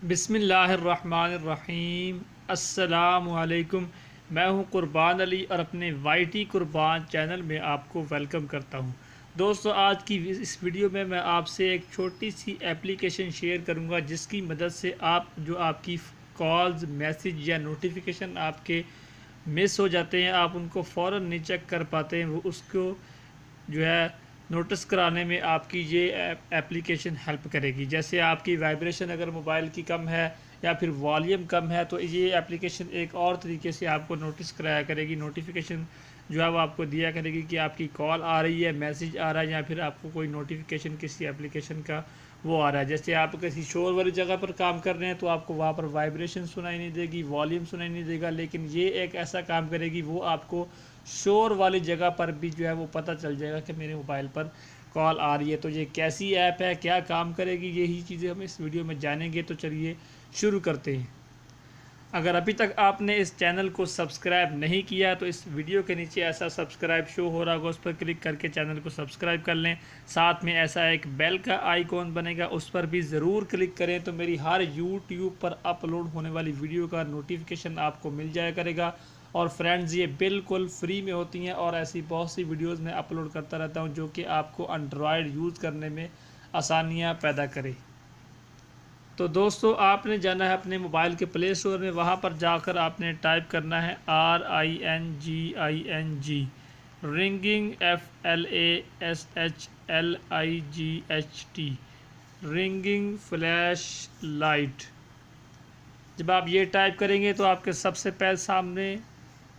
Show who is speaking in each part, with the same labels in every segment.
Speaker 1: बिस्मिल्लाहिर्रहमानिर्रहीम। अस्सलामुअलैकुम। मैं हूं कुर्बान अली और अपने वाईटी कुर्बान चैनल में आपको वेलकम करता हूं। दोस्तों, आज की इस वीडियो में मैं आपसे एक छोटी सी एप्लीकेशन शेयर करूंगा जिसकी मदद से आप जो आपकी कॉल्स, मैसेज या नोटिफिकेशन आपके मिस हो जाते हैं, आप उनको फ़ौरन नहीं चेक कर पाते हैं, वो उसको जो है नोटिस कराने में आपकी ये एप्लीकेशन हेल्प करेगी। जैसे आपकी वाइब्रेशन अगर मोबाइल की कम है या फिर वॉल्यूम कम है, तो ये एप्लीकेशन एक और तरीके से आपको नोटिस कराया करेगी। नोटिफिकेशन जो है वो आपको दिया करेगी कि आपकी कॉल आ रही है, मैसेज आ रहा है, या फिर आपको कोई नोटिफिकेशन किसी एप्लीकेशन का वो आ रहा है। जैसे आप किसी शोर वाली जगह पर काम कर रहे हैं तो आपको वहाँ पर वाइब्रेशन सुनाई नहीं देगी, वॉल्यूम सुनाई नहीं देगा, लेकिन ये एक ऐसा काम करेगी, वो आपको शोर वाली जगह पर भी जो है वो पता चल जाएगा कि मेरे मोबाइल पर कॉल आ रही है। तो ये कैसी ऐप है, क्या काम करेगी, यही चीज़ें हम इस वीडियो में जानेंगे। तो चलिए शुरू करते हैं। अगर अभी तक आपने इस चैनल को सब्सक्राइब नहीं किया तो इस वीडियो के नीचे ऐसा सब्सक्राइब शो हो रहा होगा, उस पर क्लिक करके चैनल को सब्सक्राइब कर लें। साथ में ऐसा एक बेल का आइकॉन बनेगा, उस पर भी ज़रूर क्लिक करें, तो मेरी हर यूट्यूब पर अपलोड होने वाली वीडियो का नोटिफिकेशन आपको मिल जाया करेगा। और फ्रेंड्स, ये बिल्कुल फ्री में होती हैं और ऐसी बहुत सी वीडियोज़ मैं अपलोड करता रहता हूँ जो कि आपको एंड्रॉयड यूज़ करने में आसानियाँ पैदा करे। तो दोस्तों, आपने जाना है अपने मोबाइल के प्ले स्टोर में, वहाँ पर जाकर आपने टाइप करना है RINGING ringing FLASHLIGHT ringing flash light. जब आप ये टाइप करेंगे तो आपके सबसे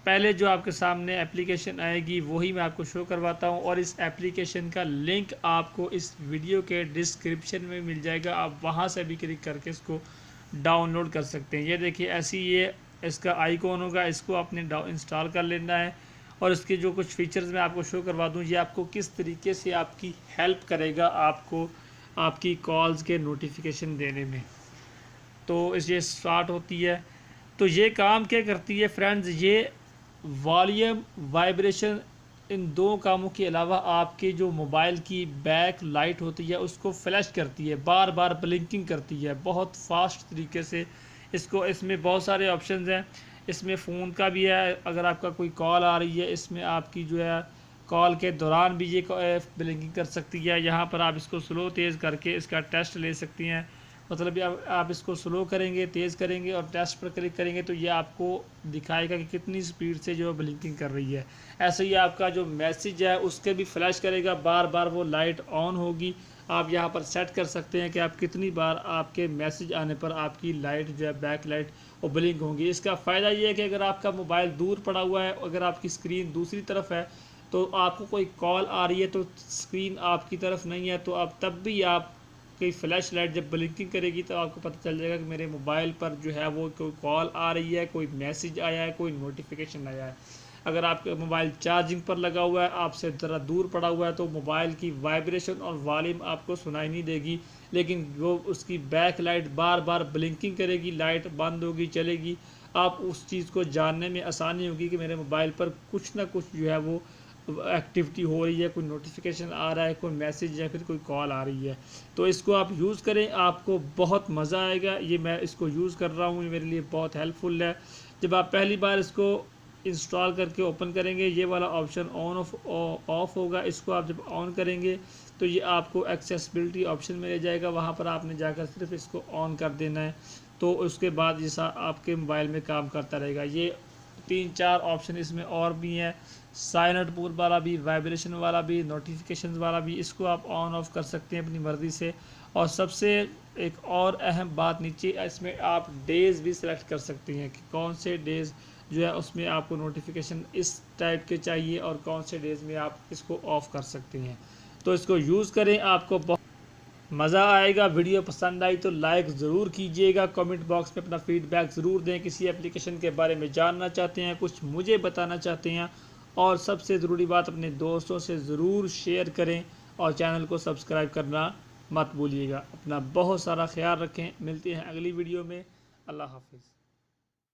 Speaker 1: पहले जो आपके सामने एप्लीकेशन आएगी वही मैं आपको शो करवाता हूँ, और इस एप्लीकेशन का लिंक आपको इस वीडियो के डिस्क्रिप्शन में मिल जाएगा। आप वहाँ से भी क्लिक करके इसको डाउनलोड कर सकते हैं। ये देखिए, ऐसी ये इसका आइकॉन होगा, इसको आपने इंस्टॉल कर लेना है। और इसके जो कुछ फीचर्स मैं आपको शो करवा दूँ, ये आपको किस तरीके से आपकी हेल्प करेगा आपको आपकी कॉल्स के नोटिफिकेशन देने में। तो ये स्टार्ट होती है। तो ये काम क्या करती है फ्रेंड्स, ये वॉल्यूम, वाइब्रेशन, इन दो कामों के अलावा आपके जो मोबाइल की बैक लाइट होती है उसको फ्लैश करती है, बार बार ब्लिंकिंग करती है बहुत फास्ट तरीके से। इसमें बहुत सारे ऑप्शंस हैं। इसमें फ़ोन का भी है, अगर आपका कोई कॉल आ रही है इसमें आपकी जो है कॉल के दौरान भी ये ब्लिंकिंग कर सकती है। यहाँ पर आप इसको स्लो तेज़ करके इसका टेस्ट ले सकती हैं। मतलब आप इसको स्लो करेंगे, तेज़ करेंगे और टेस्ट पर क्लिक करेंगे तो ये आपको दिखाएगा कि कितनी स्पीड से जो ब्लिंकिंग कर रही है। ऐसे ही आपका जो मैसेज है उसके भी फ्लैश करेगा, बार बार वो लाइट ऑन होगी। आप यहाँ पर सेट कर सकते हैं कि आप कितनी बार आपके मैसेज आने पर आपकी लाइट जो है बैक लाइट वो ब्लिंक होगी। इसका फ़ायदा ये है कि अगर आपका मोबाइल दूर पड़ा हुआ है, अगर आपकी स्क्रीन दूसरी तरफ है, तो आपको कोई कॉल आ रही है तो स्क्रीन आपकी तरफ नहीं है, तो आप तब भी आप कोई फ्लैश लाइट जब ब्लिंकिंग करेगी तो आपको पता चल जाएगा कि मेरे मोबाइल पर जो है वो कोई कॉल आ रही है, कोई मैसेज आया है, कोई नोटिफिकेशन आया है। अगर आपका मोबाइल चार्जिंग पर लगा हुआ है, आपसे ज़रा दूर पड़ा हुआ है, तो मोबाइल की वाइब्रेशन और वॉल्यूम आपको सुनाई नहीं देगी, लेकिन वो उसकी बैक लाइट बार बार ब्लिंकिंग करेगी, लाइट बंद होगी, चलेगी। आप उस चीज़ को जानने में आसानी होगी कि मेरे मोबाइल पर कुछ ना कुछ जो है वो एक्टिविटी हो रही है, कोई नोटिफिकेशन आ रहा है, कोई मैसेज या फिर कोई कॉल आ रही है। तो इसको आप यूज़ करें, आपको बहुत मज़ा आएगा। ये मैं इसको यूज़ कर रहा हूँ, ये मेरे लिए बहुत हेल्पफुल है। जब आप पहली बार इसको इंस्टॉल करके ओपन करेंगे, ये वाला ऑप्शन ऑन ऑफ होगा। इसको आप जब ऑन करेंगे तो ये आपको एक्सेसिबिलिटी ऑप्शन में ले जाएगा, वहाँ पर आपने जाकर सिर्फ इसको ऑन कर देना है। तो उसके बाद जैसा आपके मोबाइल में काम करता रहेगा। ये 3-4 ऑप्शन इसमें और भी हैं, साइलेंट मोड वाला भी, वाइब्रेशन वाला भी, नोटिफिकेशन वाला भी। इसको आप ऑन ऑफ कर सकते हैं अपनी मर्ज़ी से। और सबसे एक और अहम बात, नीचे इसमें आप डेज़ भी सिलेक्ट कर सकते हैं कि कौन से डेज़ जो है उसमें आपको नोटिफिकेशन इस टाइप के चाहिए और कौन से डेज़ में आप इसको ऑफ़ कर सकते हैं। तो इसको यूज़ करें, आपको बहुत मज़ा आएगा। वीडियो पसंद आई तो लाइक ज़रूर कीजिएगा, कमेंट बॉक्स में अपना फीडबैक ज़रूर दें। किसी एप्लीकेशन के बारे में जानना चाहते हैं, कुछ मुझे बताना चाहते हैं, और सबसे ज़रूरी बात, अपने दोस्तों से ज़रूर शेयर करें और चैनल को सब्सक्राइब करना मत भूलिएगा। अपना बहुत सारा ख्याल रखें। मिलते हैं अगली वीडियो में। अल्लाह हाफिज़।